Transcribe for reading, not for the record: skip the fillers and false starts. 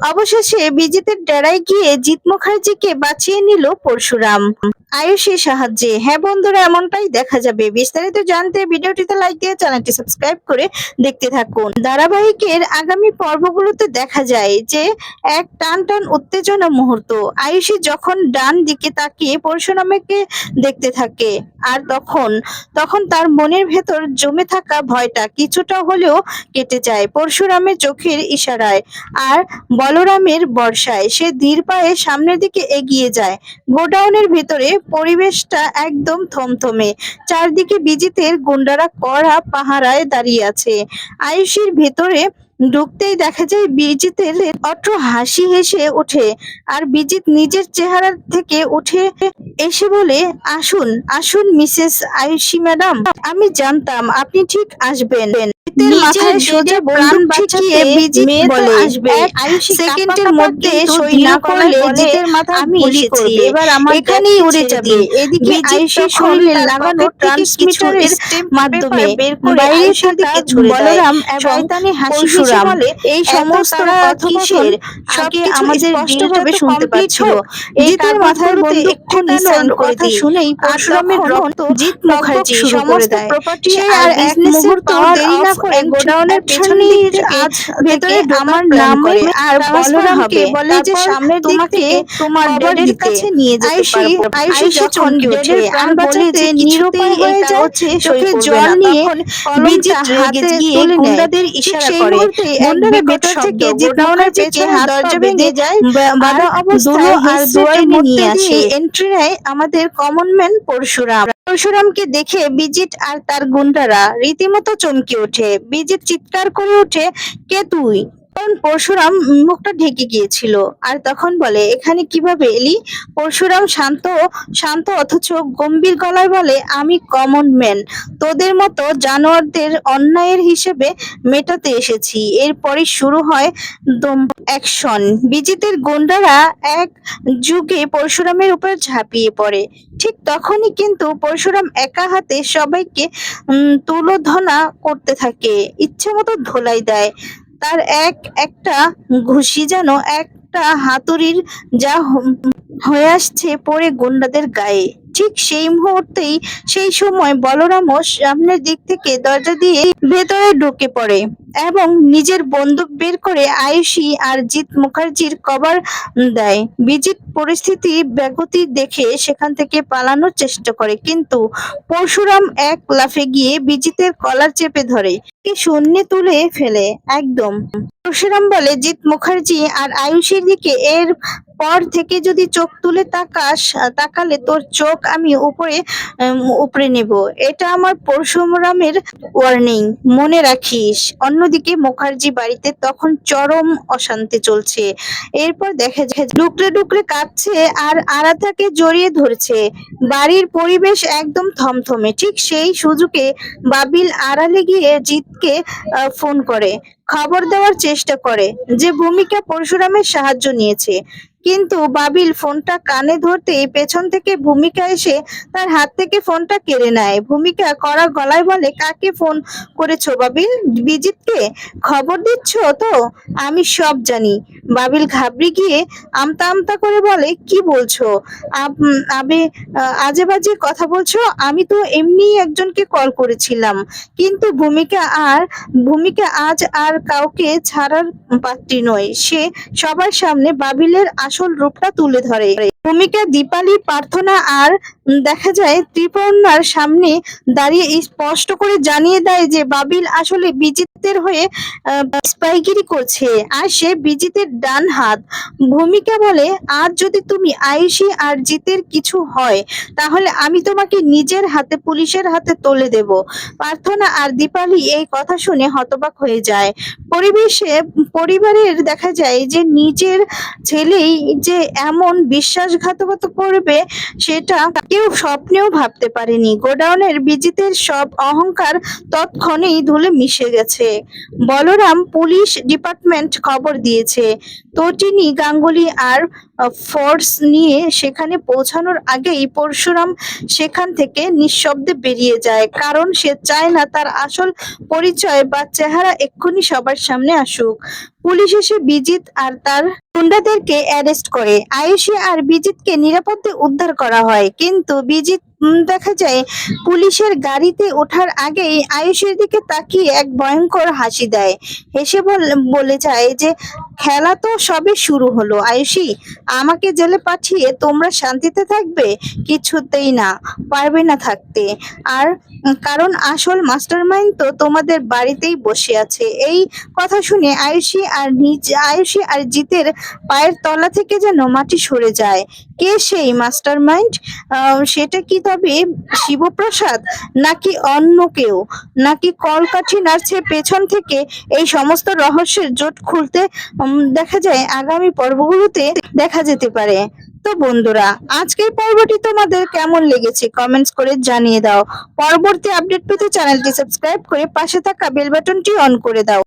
অবশেষে বিজিতের ডেরায় গিয়ে জিৎ মুখার্জিকে বাঁচিয়ে নিল পরশুরাম আয়ুষের সাহায্যে। হ্যাঁ বন্ধুরা, এমনটাই দেখা যাবে। বিস্তারিত জানতে ভিডিওটিতে লাইক দিয়ে চ্যানেলটি সাবস্ক্রাইব করে দেখতে থাকুন। ধারাবাহিকের আগামী পর্বগুলোতে দেখা যায় যে এক টান টান উত্তেজনা মুহূর্ত। আয়ুষী যখন ডান দিকে তাকিয়ে পরশুরামকে দেখতে থাকে আর তখন তার মনের ভেতর জমে থাকা ভয়টা কিছুটা হলেও কেটে যায় পরশুরামের চোখের ইশারায় আর বলরামের বর্ষায়। সে ধীর পায়ে সামনের দিকে এগিয়ে যায়। গোডাউনের ভেতরে পরিবেশটা একদম থমথমে। চারদিকে বিজিতের গুন্ডারা কড়া পাহারায় দাঁড়িয়ে আছে। আয়ুষীর ভেতরে ঢুকতেই দেখা যায় বিজিতের অট্র হাসি হেসে ওঠে আর বিজিত নিজের চেহারা থেকে উঠে এসে বলে, আসুন আসুন মিসেস আয়ুষী ম্যাডাম, আমি জানতাম আপনি ঠিক আসবেন। মাথায় সোজা বন্দুক ঠেকিয়ে বিজিত বলে, সেকেন্ডের মধ্যে সই না করলে জিতের মাথা আমি এসেছি, এবার আমার এখানেই উড়ে যাবে। এদিকে আয়ুষীর শরীরে লাগানো ট্রান্সমিটারের মাধ্যমে বাইরের দিকে ছড়ে দেয় বলরাম শয়তানি হাসি হেসে বলে, এই সমস্ত কিসের? সবকিছু আমাদের স্পষ্টভাবে শুনতে পাচ্ছিল। জিতের মাথায় বন্দুক ঠেকানোর কথা শুনেই পরশুরামের রক্ত জিৎ মুখার্জি সমস্ত প্রপার্টি আর এক মুহূর্ত দেরি না করে গোডাউনের পেছনের আজ ভেতরে আমার নাম করে আর বলরামকে বলে যে সামনের দিক থেকে তোমার ডেডের কাছে নিয়ে যেতে পারবো। আয়ুষী যখন ডেডের প্রাণ বাঁচাতে নিরুপায় হয়ে যায়, চোখে জল নিয়ে বিজিত হাতে গিয়ে গুন্ডাদের ইশারা করে। গুন্ডারা ভেতর থেকে গোডাউনের পেছনে দরজা ভেঙে যায়, বাধা অবস্থায় আর দুয়ার মধ্যে দিয়ে এন্ট্রি নেয় আমাদের কমন ম্যান পরশুরাম। পরশুরামকে দেখে বিজিত আর তার গুন্ডারা রীতিমতো চমকে ওঠে। বিজিত চিৎকার করে ওঠে, কে তুই? কারণ পরশুরাম মুখটা ঢেকে গিয়েছিল আর তখন বলে, এখানে কিভাবে এলি? পরশুরাম শান্ত অথচ গম্ভীর গলায় বলে, আমি কমন ম্যান, তোদের মতো জানোয়ারদের অন্যায়ের হিসেবে মেটাতে এসেছি। এরপরই শুরু হয় অ্যাকশন। বিজিতের গুন্ডারা এক যুগে পরশুরামের উপর ঝাঁপিয়ে পড়ে। ঠিক তখনই কিন্তু পরশুরাম একা হাতে সবাইকে তুলোধনা করতে থাকে, ইচ্ছে মতো ধোলাই দেয়। তার একটা ঘুষি যেন একটা হাতুড়ির যা হয়ে আসছে পড়ে গুন্ডাদের গায়ে। ঠিক সেই সময় বলরামও সামনের দিক থেকে দরজা দিয়ে ভেতরে ঢুকে পড়ে এবং নিজের বন্দুক বের করে আয়ুষী আর জিৎ মুখার্জির কভার দেয়। বিজিত পরিস্থিতি ব্যাগতি দেখে সেখান থেকে পালানোর চেষ্টা করে, কিন্তু পরশুরাম এক লাফে গিয়ে বিজিতের কলার চেপে ধরে, শূন্যে তুলে ফেলে একদম। পরশুরাম বলে, জিৎ মুখার্জি আর আয়ুষীর দিকে এর পর থেকে যদি চোখ তুলে তাকালে তোর চোখ আমি উপরে নেব। এটা আমার পরশুরামের ওয়ার্নিং, মনে রাখিস। অন্যদিকে মুখার্জি বাড়িতে তখন চরম অশান্তি চলছে। এরপর দেখা যায় ডুকরে ডুকরে কাঁদছে আর আরাধ্যাকে জড়িয়ে ধরছে। বাড়ির পরিবেশ একদম থমথমে। ঠিক সেই সুযোগে বাবিল আড়ালে গিয়ে জিৎকে ফোন করে খবর দেওয়ার চেষ্টা করে যে ভূমিকা পরশুরামের সাহায্য নিয়েছে, কিন্তু বাবিল ফোনটা কানে ধরতেই পেছন থেকে ভূমিকা এসে তার হাত থেকে ফোনটা কেড়ে নেয়। ভূমিকা কড়া গলায় বলে, কাকে ফোন করেছো বাবিল? বিজিতকে খবর দিচ্ছ তো? আমি সব জানি। বাবিল ঘাবড়ে গিয়ে আমতা আমতা করে বলে, কি বলছো? আজে বাজে কথা বলছো। আমি তো এমনি একজনকে কল করেছিলাম। কিন্তু ভূমিকা আজ আর কাউকে ছাড়ার পাত্রী নয়। সে সবার সামনে বাবিলের আসল রূপটা তুলে ধরে। ভূমিকা দীপালি, প্রার্থনা আর দেখা যায় ত্রিপর্ণার সামনে দাঁড়িয়ে স্পষ্ট করে জানিয়ে দেয় যে বাবিল আসলে বিজিতের হয়ে স্পাইগিরি করছে আর সে বিজিতের ডান হাত। ভূমিকা বলে, আজ যদি তুমি আয়ুষী আর জিতের কিছু হয় তাহলে আমি তোমাকে নিজের হাতে পুলিশের হাতে তুলে দেব। প্রার্থনা আর দীপালি এই কথা শুনে হতবাক হয়ে যায়। পরিবারের দেখা যায় যে নিজের ছেলেই যে এমন বিশ্বাসঘাতকতা করবে সেটা কেউ স্বপ্নেও ভাবতে পারেনি। গোডাউনের বিজিতের সব অহংকার তৎক্ষণেই ধুলে মিশে গেছে। বলরাম পুলিশ ডিপার্টমেন্ট খবর দিয়েছে। তটিনী গাঙ্গুলি আর ফোর্স নিয়ে সেখানে পৌঁছানোর আগেই পরশুরাম সেখান থেকে নিঃশব্দে বেরিয়ে যায়, কারণ সে চায় না তার আসল পরিচয় বা চেহারা এক্ষুনি সবার সামনে আসুক। পুলিশ এসে বিজিত আর তার গুন্ডাদেরকে অ্যারেস্ট করে। আয়ুষী আর বিজিতকে নিরাপদে উদ্ধার করা হয়, কিন্তু বিজিত দেখা যায় পুলিশের গাড়িতে ওঠার আগেই আয়ুষীর দিকে তাকিয়ে এক ভয়ঙ্কর হাসি দেয়। হেসে বলে যায় যে খেলা তো সবে শুরু হলো আয়ুষী, আমাকে জেলে পাঠিয়ে তোমরা শান্তিতে থাকবে? কিছুতেই না, পারবে না থাকতে। আর কারণ আসল মাস্টারমাইন্ড তো তোমাদের বাড়িতেই বসে আছে। এই কথা শুনে আয়ুষী আর জিতের পায়ের তলা থেকে যেন মাটি সরে যায়। কে সেই মাস্টারমাইন্ড? সেটা কি তবে শিবপ্রসাদ, নাকি অন্য কেউ, নাকি কলকাঠি নাড়ছে পেছন থেকে? এই সমস্ত রহস্যের জট খুলতে দেখা যায় আগামী পর্বগুলোতে দেখা যেতে পারে। তো বন্ধুরা, আজকের পর্বটি তোমাদের কেমন লেগেছে কমেন্টস করে জানিয়ে দাও। পরবর্তী আপডেট পেতে চ্যানেলটি সাবস্ক্রাইব করে পাশে থাকা বেল বাটনটি অন করে দাও।